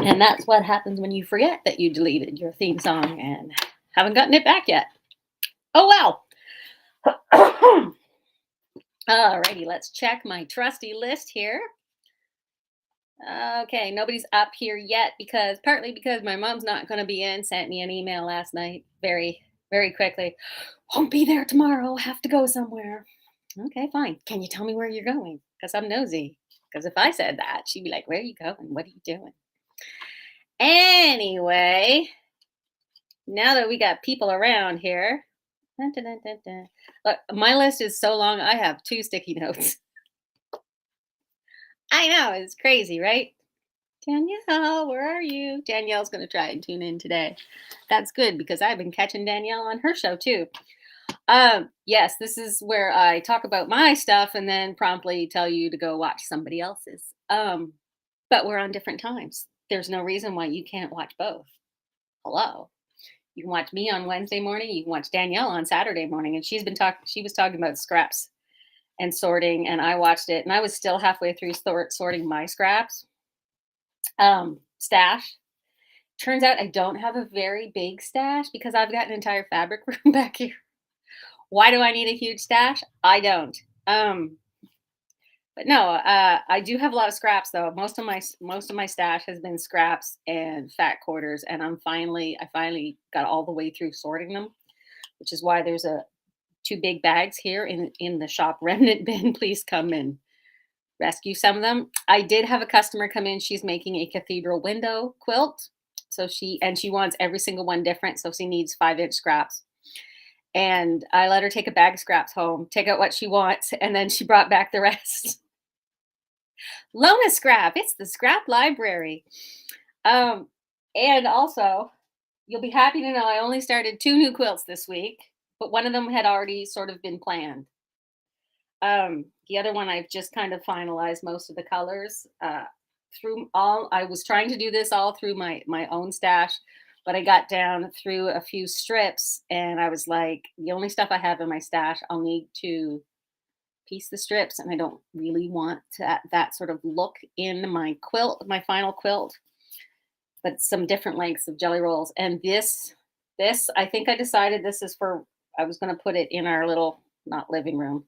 And that's what happens when you forget that you deleted your theme song and haven't gotten it back yet. Oh well. Alrighty, let's check my trusty list here. Okay, nobody's up here yet because partly because my mom's not going to be in. Sent me an email last night, very quickly. Won't be there tomorrow. Have to go somewhere. Okay, fine. Can you tell me where you're going? Because I'm nosy. Because if I said that, she'd be like, "Where are you going? What are you doing?" Anyway, now that we got people around here, dun, dun, dun, dun, dun. Look, my list is so long. I have 2 sticky notes. I know it's crazy, right? Danielle, where are you? Danielle's going to try and tune in today. That's good because I've been catching Danielle on her show too. Yes, this is where I talk about my stuff and then promptly tell you to go watch somebody else's. But we're on different times. There's no reason why you can't watch both. Hello. You can watch me on Wednesday morning. You can watch Danielle on Saturday morning. And she was talking about scraps and sorting, and I watched it, and I was still halfway through sorting my scraps. Stash. Turns out I don't have a very big stash because I've got an entire fabric room back here. Why do I need a huge stash? I don't. But no, I do have a lot of scraps though. Most of my stash has been scraps and fat quarters, and I finally got all the way through sorting them, which is why there's a 2 big bags here in the shop remnant bin. Please come and rescue some of them. I did have a customer come in. She's making a cathedral window quilt. So she wants every single one different. So she needs 5-inch scraps. And I let her take a bag of scraps home, take out what she wants, and then she brought back the rest. Lona Scrap. It's the scrap library. And also, you'll be happy to know I only started 2 new quilts this week, but one of them had already sort of been planned. The other one I've just kind of finalized most of the colors. I was trying to do this all through my own stash, but I got down through a few strips and I was like, the only stuff I have in my stash, I'll need to piece the strips, and I don't really want that sort of look in my quilt, my final quilt, but some different lengths of jelly rolls. And this I think I decided this is for, I was going to put it in our little, not living room,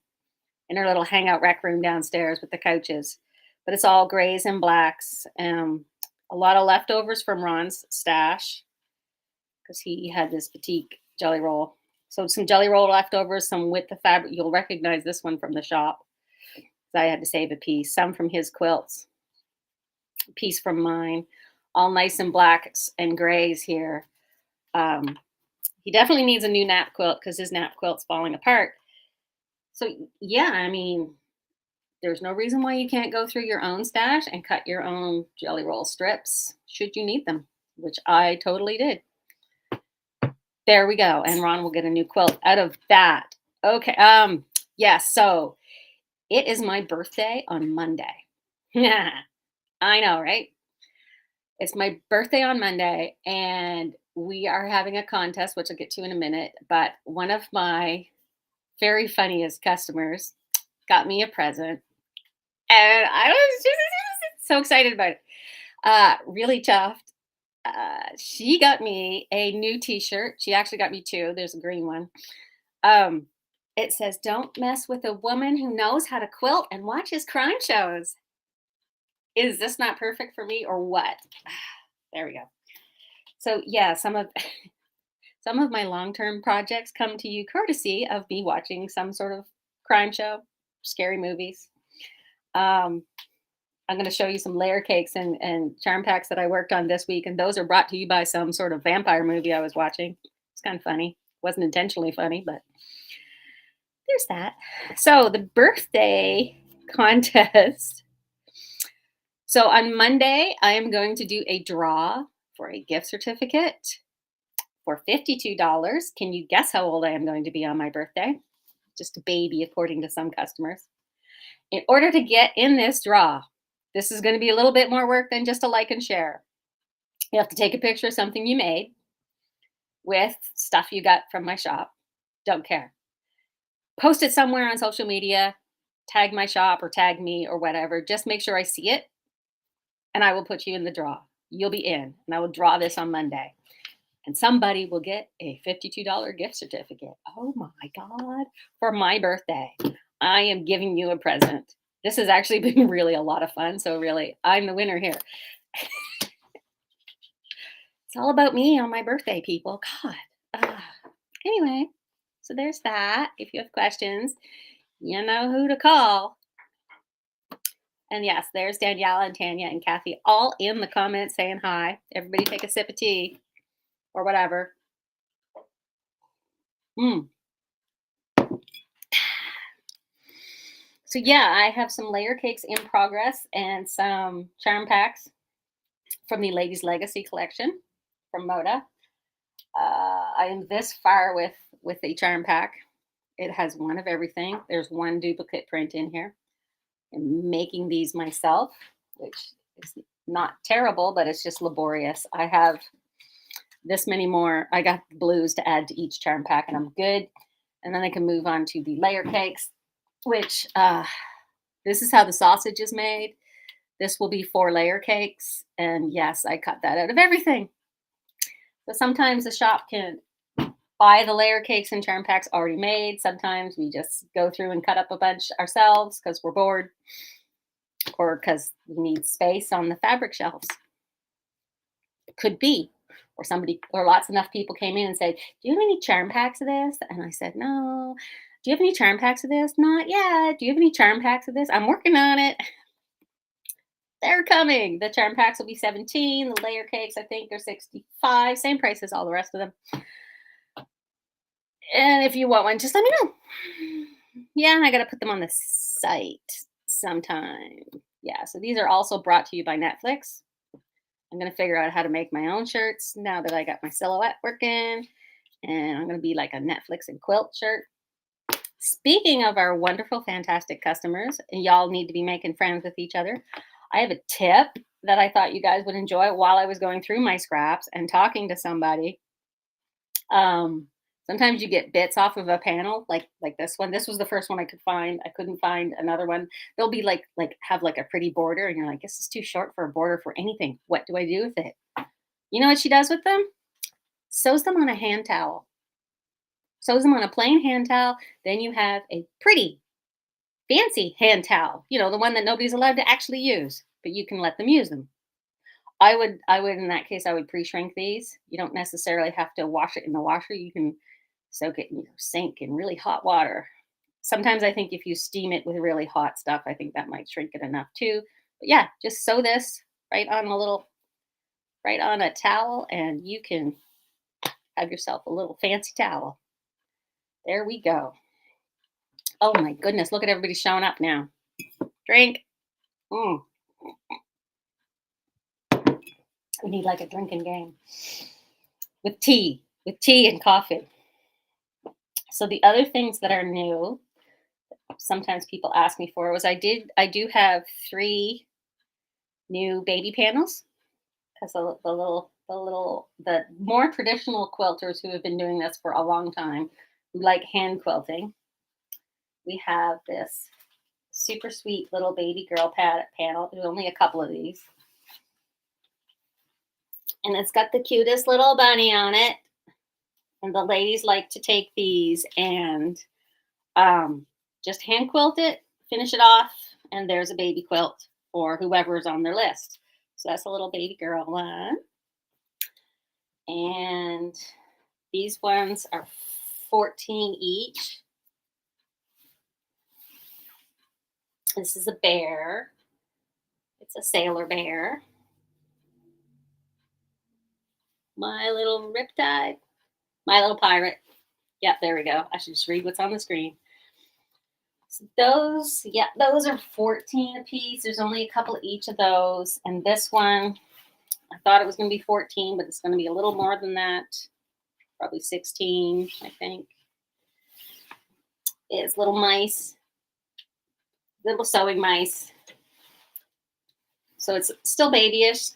in our little hangout rec room downstairs with the couches. But it's all grays and blacks. A lot of leftovers from Ron's stash because he had this boutique jelly roll. So some jelly roll leftovers, some with the fabric. You'll recognize this one from the shop. I had to save a piece. Some from his quilts, a piece from mine. All nice and blacks and grays here. He definitely needs a new nap quilt because his nap quilt's falling apart. So yeah, I mean, there's no reason why you can't go through your own stash and cut your own jelly roll strips should you need them, which I totally did. There we go. And Ron will get a new quilt out of that. Okay. Yes. So it is my birthday on Monday. I know, right? It's my birthday on Monday, and we are having a contest, which I'll get to in a minute. But one of my very funniest customers got me a present, and I was just so excited about it. Really chuffed. She got me a new T-shirt. She actually got me 2. There's a green one. It says, "Don't mess with a woman who knows how to quilt and watches crime shows." Is this not perfect for me or what? There we go. So yeah, some of my long-term projects come to you courtesy of me watching some sort of crime show, scary movies. I'm going to show you some layer cakes and charm packs that I worked on this week, and those are brought to you by some sort of vampire movie I was watching. It's kind of funny. Wasn't intentionally funny, but there's that. So the birthday contest. So on Monday, I am going to do a draw for a gift certificate for $52. Can you guess how old I am going to be on my birthday? Just a baby, according to some customers. In order to get in this draw, this is going to be a little bit more work than just a like and share. You have to take a picture of something you made. with stuff you got from my shop. Don't care. Post it somewhere on social media, tag my shop or tag me or whatever. Just make sure I see it and I will put you in the draw. You'll be in, and I will draw this on Monday. And somebody will get a $52 gift certificate. Oh my God, for my birthday. I am giving you a present. This has actually been really a lot of fun. So, really, I'm the winner here. It's all about me on my birthday, people. God. Anyway, so there's that. If you have questions, you know who to call. And yes, there's Daniela and Tanya and Kathy all in the comments saying hi. Everybody take a sip of tea or whatever. Mm. So yeah, I have some layer cakes in progress and some charm packs from the Ladies Legacy collection from Mocha. I am this far with the charm pack. It has one of everything. There's one duplicate print in here. I'm making these myself, which is not terrible, but it's just laborious. I have this many more. I got blues to add to each charm pack, and I'm good. And then I can move on to the layer cakes, which this is how the sausage is made. This will be 4 layer cakes. And yes, I cut that out of everything. So sometimes the shop can buy the layer cakes and charm packs already made. Sometimes we just go through and cut up a bunch ourselves because we're bored or because we need space on the fabric shelves. It could be. Or somebody, or lots enough people came in and said, "Do you have any charm packs of this?" And I said, "No." "Do you have any charm packs of this?" "Not yet." "Do you have any charm packs of this?" "I'm working on it." They're coming. The charm packs will be 17. The layer cakes, I think, are 65. Same price as all the rest of them. And if you want one, just let me know. Yeah, and I got to put them on the site sometime. Yeah, so these are also brought to you by Netflix. I'm going to figure out how to make my own shirts now that I got my silhouette working. And I'm going to be like a Netflix and quilt shirt. Speaking of our wonderful, fantastic customers, and y'all need to be making friends with each other, I have a tip that I thought you guys would enjoy while I was going through my scraps and talking to somebody. Sometimes you get bits off of a panel, like this one. This was the first one I could find. I couldn't find another one. They'll be have like a pretty border, and you're like, this is too short for a border for anything. What do I do with it? You know what she does with them? Sews them on a hand towel. Sews them on a plain hand towel. Then you have a pretty, fancy hand towel. You know, the one that nobody's allowed to actually use, but you can let them use them. I would in that case, I would pre-shrink these. You don't necessarily have to wash it in the washer. You can soak it in your sink in really hot water. Sometimes I think if you steam it with really hot stuff, I think that might shrink it enough too. But yeah, just sew this right on a towel, and you can have yourself a little fancy towel. There we go. Oh my goodness, look at everybody showing up now. Drink. Mm. We need like a drinking game with tea and coffee. So the other things that are new, sometimes people ask me for, was I do have 3 new baby panels because the more traditional quilters who have been doing this for a long time, who like hand quilting, we have this super sweet little baby girl panel. There's only a couple of these. And it's got the cutest little bunny on it. And the ladies like to take these and just hand quilt it, finish it off, and there's a baby quilt for whoever's on their list. So that's a little baby girl one. And these ones are 14 each. This is a bear. It's a sailor bear. My little riptide. My little pirate. Yep, there we go. I should just read what's on the screen. So those are 14 a piece. There's only a couple of each of those. And this one, I thought it was going to be 14, but it's going to be a little more than that. Probably 16, I think. It's little mice. Little sewing mice. So it's still babyish.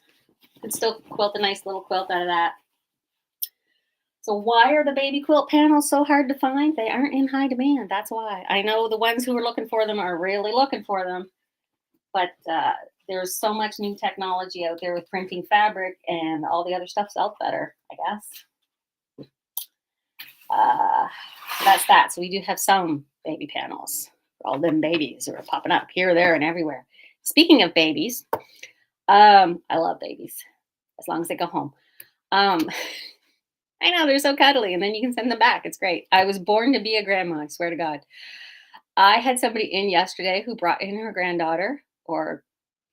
You can still quilt a nice little quilt out of that. So why are the baby quilt panels so hard to find? They aren't in high demand. That's why. I know the ones who are looking for them are really looking for them, but there's so much new technology out there with printing fabric and all the other stuff's out better, I guess. Uh, so that's that. So we do have some baby panels for all them babies who are popping up here, there, and everywhere. Speaking of babies, I love babies as long as they go home. Um, I know they're so cuddly, and then you can send them back. It's great. I was born to be a grandma. I swear to God. I had somebody in yesterday who brought in her granddaughter, or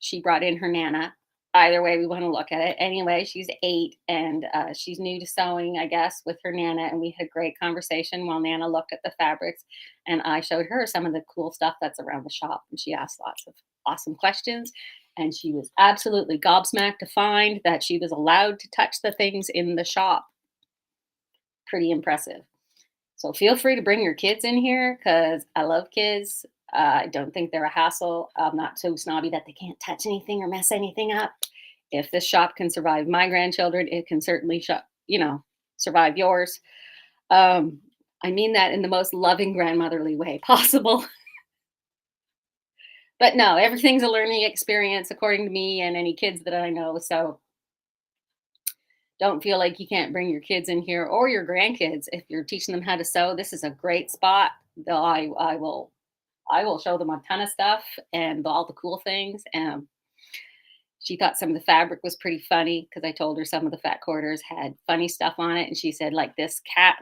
she brought in her nana. Either way, we want to look at it. Anyway, she's 8 and she's new to sewing, I guess, with her nana. And we had great conversation while Nana looked at the fabrics. And I showed her some of the cool stuff that's around the shop. And she asked lots of awesome questions. And she was absolutely gobsmacked to find that she was allowed to touch the things in the shop. Pretty impressive. So feel free to bring your kids in here because I love kids. I don't think they're a hassle. I'm not so snobby that they can't touch anything or mess anything up. If this shop can survive my grandchildren, it can certainly, survive yours. Um, I mean that in the most loving grandmotherly way possible. But no, everything's a learning experience, according to me and any kids that I know. So don't feel like you can't bring your kids in here or your grandkids if you're teaching them how to sew. This is a great spot. Though I will show them a ton of stuff and all the cool things. She thought some of the fabric was pretty funny because I told her some of the fat quarters had funny stuff on it, and she said like this cat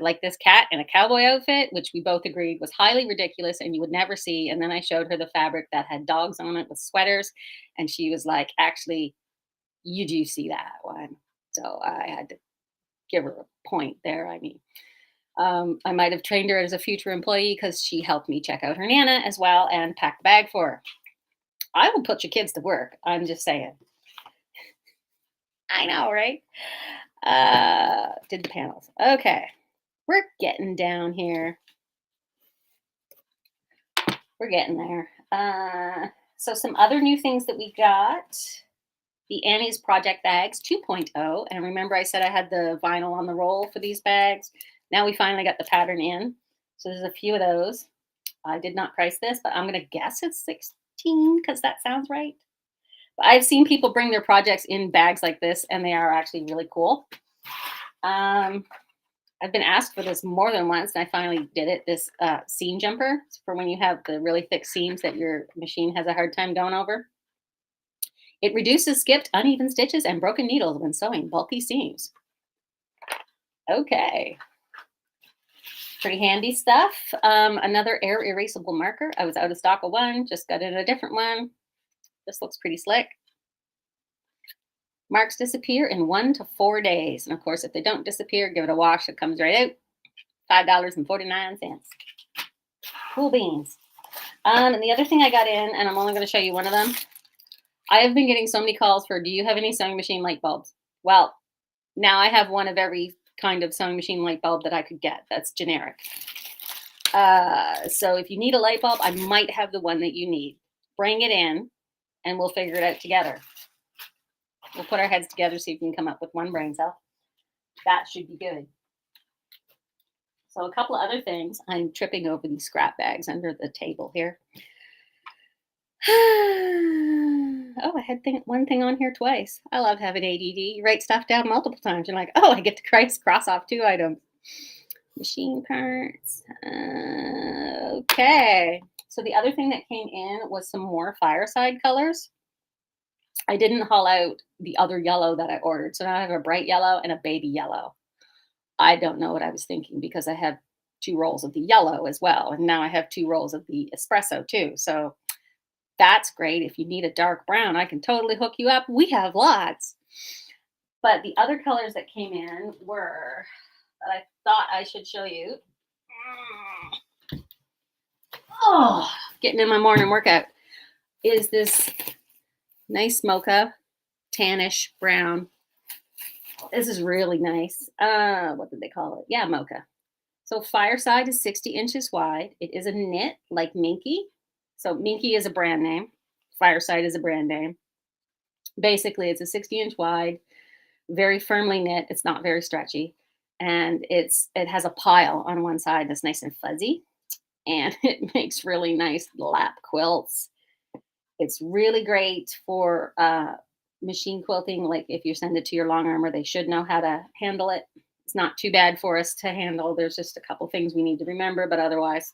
in a cowboy outfit, which we both agreed was highly ridiculous and you would never see. And then I showed her the fabric that had dogs on it with sweaters, and she was like, "Actually, you do see that one." So I had to give her a point there. I mean, I might have trained her as a future employee because she helped me check out her nana as well and pack the bag for her. I will put your kids to work. I'm just saying. I know, right? Did the panels. Okay. We're getting down here. We're getting there. So some other new things that we got. The Annie's Project Bags 2.0. And remember I said I had the vinyl on the roll for these bags. Now we finally got the pattern in. So there's a few of those. I did not price this, but I'm going to guess it's 16 because that sounds right. But I've seen people bring their projects in bags like this, and they are actually really cool. I've been asked for this more than once, and I finally did it. This seam jumper for when you have the really thick seams that your machine has a hard time going over. It reduces skipped, uneven stitches and broken needles when sewing bulky seams. Okay. Pretty handy stuff. Another air erasable marker. I was out of stock of one, just got in a different one. This looks pretty slick. Marks disappear in 1 to 4 days. And of course, if they don't disappear, give it a wash. It comes right out. $5.49. Cool beans. And the other thing I got in, and I'm only going to show you one of them. I have been getting so many calls for, do you have any sewing machine light bulbs? Well, now I have one of every kind of sewing machine light bulb that I could get. That's generic. So if you need a light bulb, I might have the one that you need. Bring it in and we'll figure it out together. We'll put our heads together so you can come up with one brain cell. That should be good. So a couple of other things. I'm tripping over these scrap bags under the table here. Oh, I had one thing on here twice. I love having ADD. You write stuff down multiple times. You're like, oh, I get to cross off 2 items. Machine parts. Okay. So the other thing that came in was some more fireside colors. I didn't haul out the other yellow that I ordered. So now I have a bright yellow and a baby yellow. I don't know what I was thinking because I have 2 rolls of the yellow as well. And now I have 2 rolls of the espresso too. So that's great. If you need a dark brown, I can totally hook you up. We have lots. But the other colors that came in were, that I thought I should show you. Oh, getting in my morning workout. Is this nice mocha, tannish brown. This is really nice. What did they call it? Yeah, mocha. So Fireside is 60 inches wide. It is a knit like Minky. So Minky is a brand name. Fireside is a brand name. Basically, it's a 60-inch wide, very firmly knit. It's not very stretchy. and it has a pile on one side that's nice and fuzzy, and it makes really nice lap quilts. It's really great for machine quilting. Like if you send it to your long armor, they should know how to handle it. It's not too bad for us to handle. There's just a couple things we need to remember, but otherwise,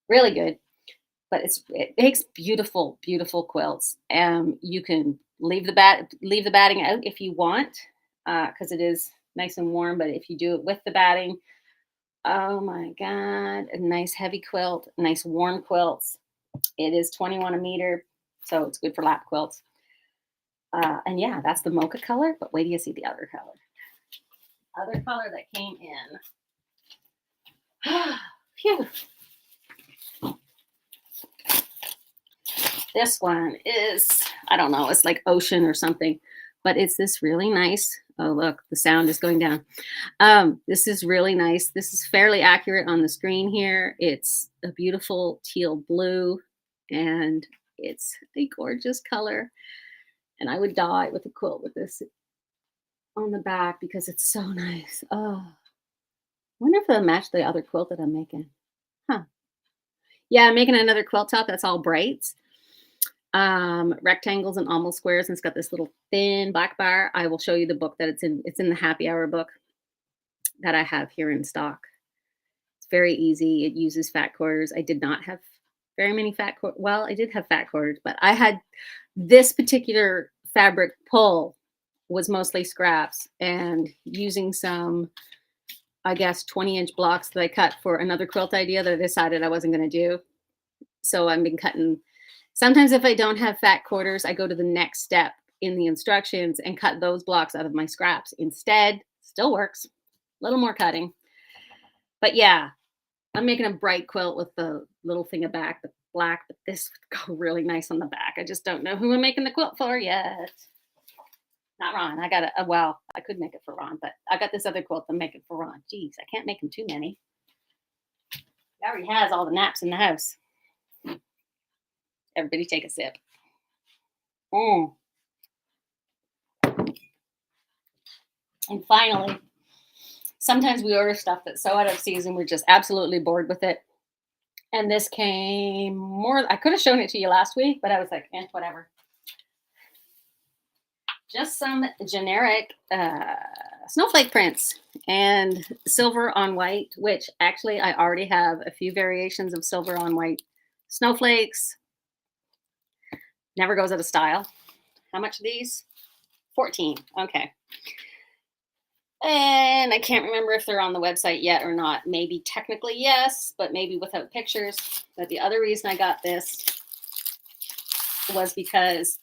really good. But it makes beautiful, beautiful quilts. You can leave the batting out if you want, because it is nice and warm. But if you do it with the batting, oh my god, a nice heavy quilt, nice warm quilts. It is 21 a meter, so it's good for lap quilts. And yeah, that's the mocha color. But wait till you see the other color. Other color that came in. Phew. This one is, I don't know, it's like ocean or something, but it's this really nice. Oh, look, the sound is going down. This is really nice. This is fairly accurate on the screen here. It's a beautiful teal blue, and it's a gorgeous color. And I would die with a quilt with this on the back because it's so nice. Oh, I wonder if it'll match the other quilt that I'm making. Huh. Yeah, I'm making another quilt top that's all brights, rectangles and almost squares, and it's got this little thin black bar. I will show you the book that it's in. It's in the happy hour book that I have here in stock. It's very easy. It uses fat quarters. I did not have very many well, I did have fat quarters, but I had this particular fabric pull was mostly scraps, and using some, I guess, 20-inch blocks that I cut for another quilt idea that I decided I wasn't going to do. So I've been cutting. Sometimes if I don't have fat quarters, I go to the next step in the instructions and cut those blocks out of my scraps instead. Still works. A little more cutting. But yeah, I'm making a bright quilt with the little thing of back, the black, but this would go really nice on the back. I just don't know who I'm making the quilt for yet. Not Ron. I got a, well, I could make it for Ron, but I got this other quilt I'm making for Ron. Jeez, I can't make him too many. He already has all the naps in the house. Everybody take a sip. Mm. And finally, sometimes we order stuff that's so out of season, we're just absolutely bored with it. And this came more, I could have shown it to you last week, but I was like, whatever. Just some generic snowflake prints and silver on white, which actually I already have a few variations of silver on white snowflakes. Never goes out of style. How much are these? 14. Okay. And I can't remember if they're on the website yet or not. Maybe technically yes, but maybe without pictures. But the other reason I got this was because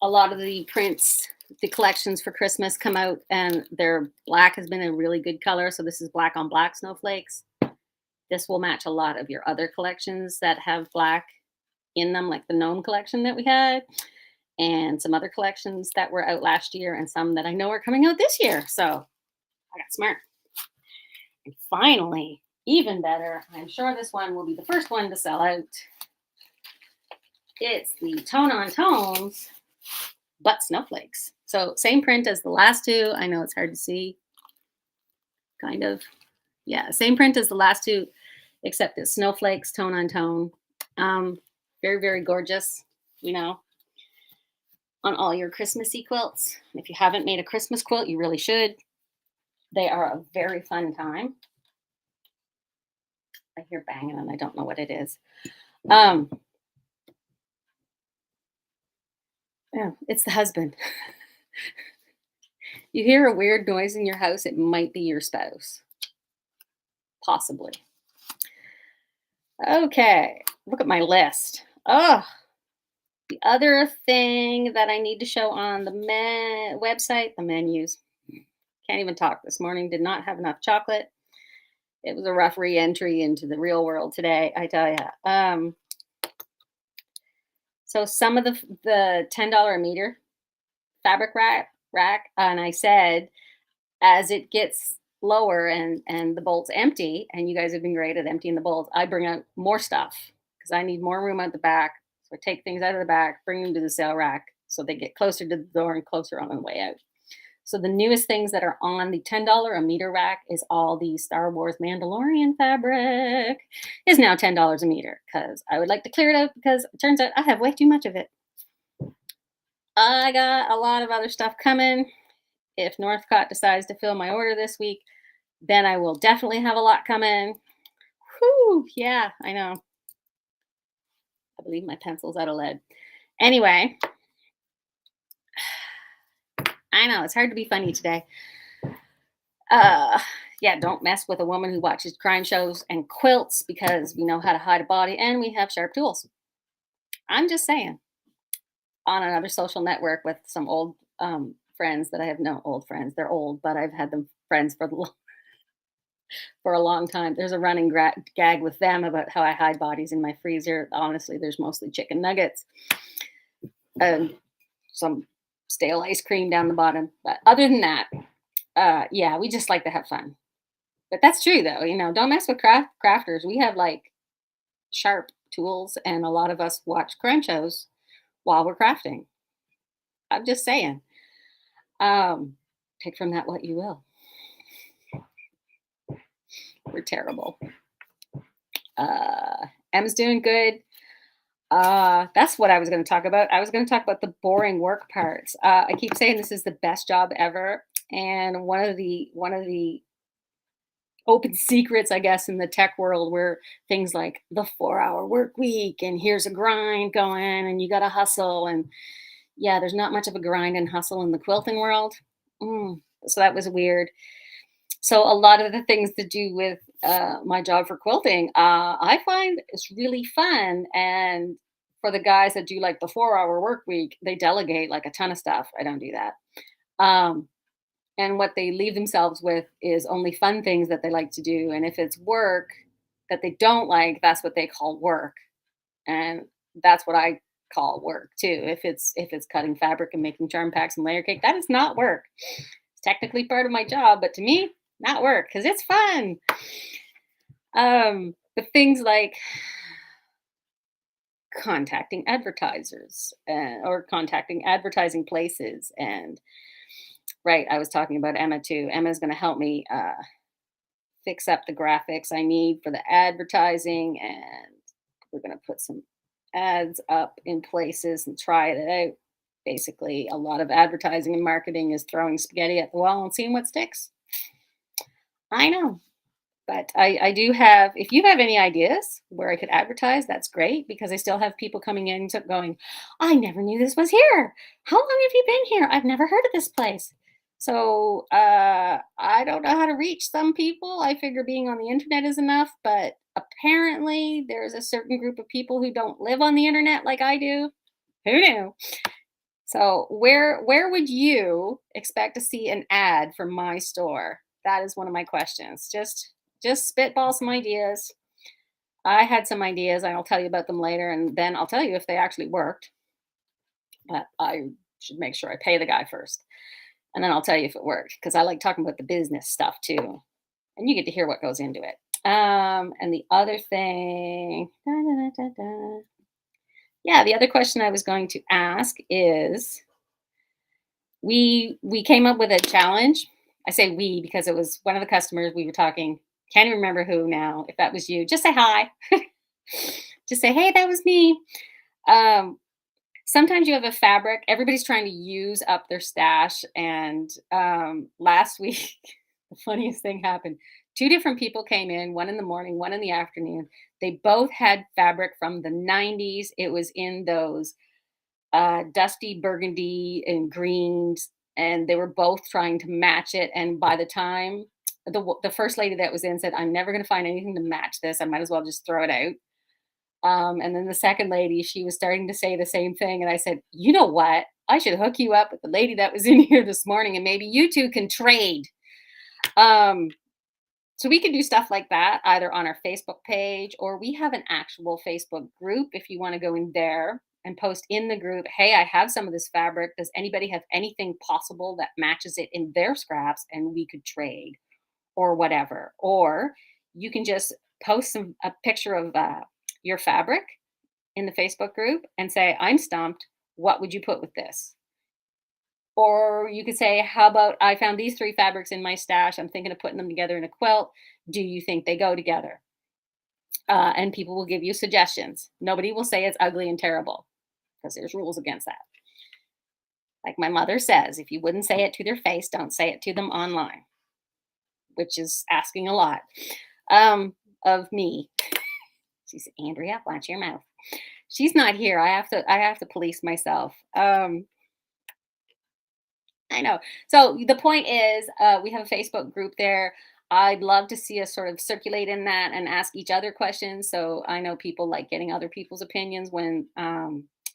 a lot of the prints, the collections for Christmas come out, and their black has been a really good color. So this is black on black snowflakes. This will match a lot of your other collections that have black in them, like the gnome collection that we had, and some other collections that were out last year, and some that I know are coming out this year. So I got smart. And finally, even better, I'm sure this one will be the first one to sell out. It's the Tone on Tones, but snowflakes. So same print as the last two. I know it's hard to see. Kind of. Yeah, same print as the last two, except it's snowflakes, tone on tone. Very, very gorgeous, you know, on all your Christmassy quilts. If you haven't made a Christmas quilt, you really should. They are a very fun time. I hear banging and I don't know what it is. Yeah, it's the husband. You hear a weird noise in your house, it might be your spouse. Possibly. Okay, look at my list. Oh, the other thing that I need to show on the website, the menus. Can't even talk this morning. Did not have enough chocolate. It was a rough re-entry into the real world today, I tell you. So some of the $10 a meter fabric rack, and I said, as it gets lower and the bolt's empty, and you guys have been great at emptying the bolts, I bring out more stuff because I need more room at the back. So I take things out of the back, bring them to the sale rack so they get closer to the door and closer on the way out. So the newest things that are on the $10 a meter rack is all the Star Wars Mandalorian fabric is now $10 a meter because I would like to clear it up because it turns out I have way too much of it. I got a lot of other stuff coming. If Northcott decides to fill my order this week, then I will definitely have a lot coming. Whew, yeah, I know. I believe my pencil's out of lead. Anyway, I know it's hard to be funny today. Uh, yeah, don't mess with a woman who watches crime shows and quilts because we know how to hide a body and we have sharp tools. I'm just saying. On another social network with some old friends that I have no old friends. They're old, but I've had them friends for for a long time. There's a running gag with them about how I hide bodies in my freezer. Honestly, there's mostly chicken nuggets and some stale ice cream down the bottom. But other than that, yeah, we just like to have fun. But that's true, though. Don't mess with crafters. We have like sharp tools, and a lot of us watch crime shows while we're crafting. I'm just saying. Um, take from that what you will. We're terrible. Em's doing good. That's what I was going to talk about. I was going to talk about the boring work parts. I keep saying this is the best job ever, and one of the open secrets, I guess, in the tech world, where things like the 4-hour work week and here's a grind going, and you got to hustle, and yeah, there's not much of a grind and hustle in the quilting world. So that was weird. So a lot of the things to do with my job for quilting, I find it's really fun. And for the guys that do like the 4-hour work week, they delegate like a ton of stuff. I don't do that. Um, and what they leave themselves with is only fun things that they like to do. And if it's work that they don't like, that's what they call work. And that's what I call work too. If it's cutting fabric and making charm packs and layer cake, that is not work. It's technically part of my job, but to me, not work because it's fun. But things like contacting advertisers or contacting advertising places, and right, I was talking about Emma too. Emma's going to help me fix up the graphics I need for the advertising, and we're going to put some ads up in places and try it out. Basically, a lot of advertising and marketing is throwing spaghetti at the wall and seeing what sticks. I know. But I do have, if you have any ideas where I could advertise, that's great because I still have people coming in going, I never knew this was here. How long have you been here? I've never heard of this place. So I don't know how to reach some people. I figure being on the internet is enough, but apparently there's a certain group of people who don't live on the internet like I do. Who knew? So where would you expect to see an ad for my store? That is one of my questions. Just spitball some ideas. I had some ideas, and I'll tell you about them later, and then I'll tell you if they actually worked. But I should make sure I pay the guy first, and then I'll tell you if it worked because I like talking about the business stuff too, and you get to hear what goes into it. And the other thing, yeah, the other question I was going to ask is we came up with a challenge. I say we because it was one of the customers we were talking. Can't even remember who now. If that was you, just say hi. Just say, hey, that was me. Um, Sometimes you have a fabric. Everybody's trying to use up their stash. And last week, the funniest thing happened. Two different people came in, one in the morning, one in the afternoon. They both had fabric from the 90s. It was in those dusty burgundy and greens, and they were both trying to match it. And by the time the first lady that was in said, "I'm never going to find anything to match this. I might as well just throw it out." And then the second lady, she was starting to say the same thing, and I said, "You know what? I should hook you up with the lady that was in here this morning, and maybe you two can trade." Um, so we can do stuff like that either on our Facebook page, or we have an actual Facebook group if you want to go in there and post in the group, hey, I have some of this fabric. Does anybody have anything possible that matches it in their scraps and we could trade or whatever? Or you can just post a picture of your fabric in the Facebook group and say, I'm stumped. What would you put with this? Or you could say, how about I found these three fabrics in my stash. I'm thinking of putting them together in a quilt. Do you think they go together? And people will give you suggestions. Nobody will say it's ugly and terrible because there's rules against that. Like my mother says, if you wouldn't say it to their face, don't say it to them online, which is asking a lot of me. She said, Andrea, watch your mouth. She's not here. I have to police myself. I know. So the point is, we have a Facebook group there. I'd love to see us sort of circulate in that and ask each other questions. So I know people like getting other people's opinions when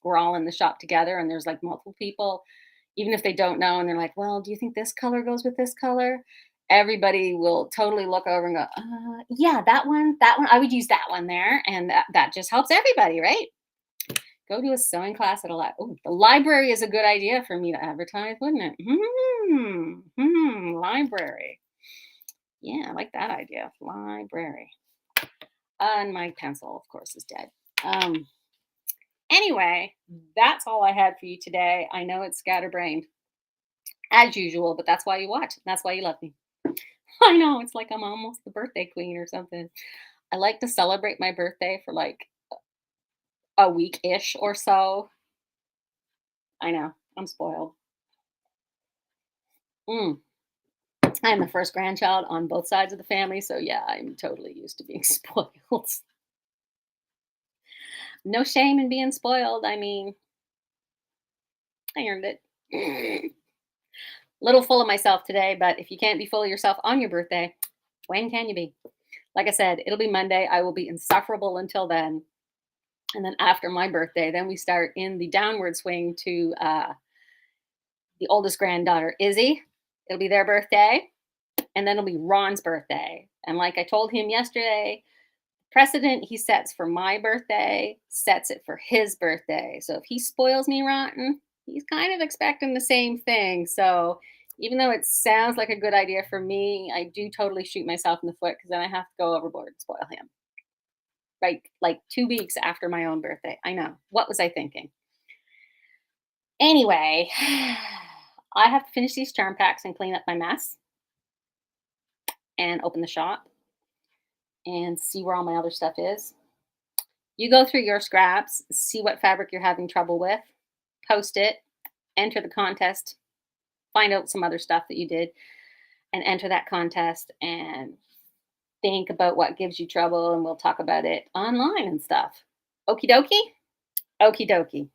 we're all in the shop together and there's like multiple people, even if they don't know. And they're like, well, do you think this color goes with this color? Everybody will totally look over and go, yeah, that one, I would use that one there. And that just helps everybody, right? Go to a sewing class at a the library is a good idea for me to advertise, wouldn't it? Library. Yeah, I like that idea. Library. And my pencil, of course, is dead. Um, anyway, that's all I had for you today. I know it's scatterbrained as usual, but that's why you watch. That's why you love me. I know it's like I'm almost the birthday queen or something. I like to celebrate my birthday for like a week ish or so. I know I'm spoiled. Mm. I'm the first grandchild on both sides of the family, so yeah, I'm totally used to being spoiled. No shame in being spoiled. I mean, I earned it. Little full of myself today, but if you can't be full of yourself on your birthday, when can you be? Like I said, it'll be Monday. I will be insufferable until then. And then after my birthday, then we start in the downward swing to the oldest granddaughter, Izzy. It'll be their birthday. And then it'll be Ron's birthday. And like I told him yesterday, precedent he sets for my birthday sets it for his birthday. So if he spoils me rotten, he's kind of expecting the same thing. So even though it sounds like a good idea for me, I do totally shoot myself in the foot because then I have to go overboard and spoil him. Right, like 2 weeks after my own birthday. I know. What was I thinking? Anyway, I have to finish these charm packs and clean up my mess and open the shop and see where all my other stuff is. You go through your scraps, see what fabric you're having trouble with, post it, enter the contest, find out some other stuff that you did, and enter that contest and think about what gives you trouble, and we'll talk about it online and stuff. Okie dokie? Okie dokie.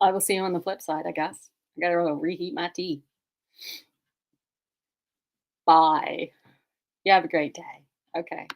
I will see you on the flip side, I guess. I gotta go reheat my tea. Bye. You have a great day. Okay.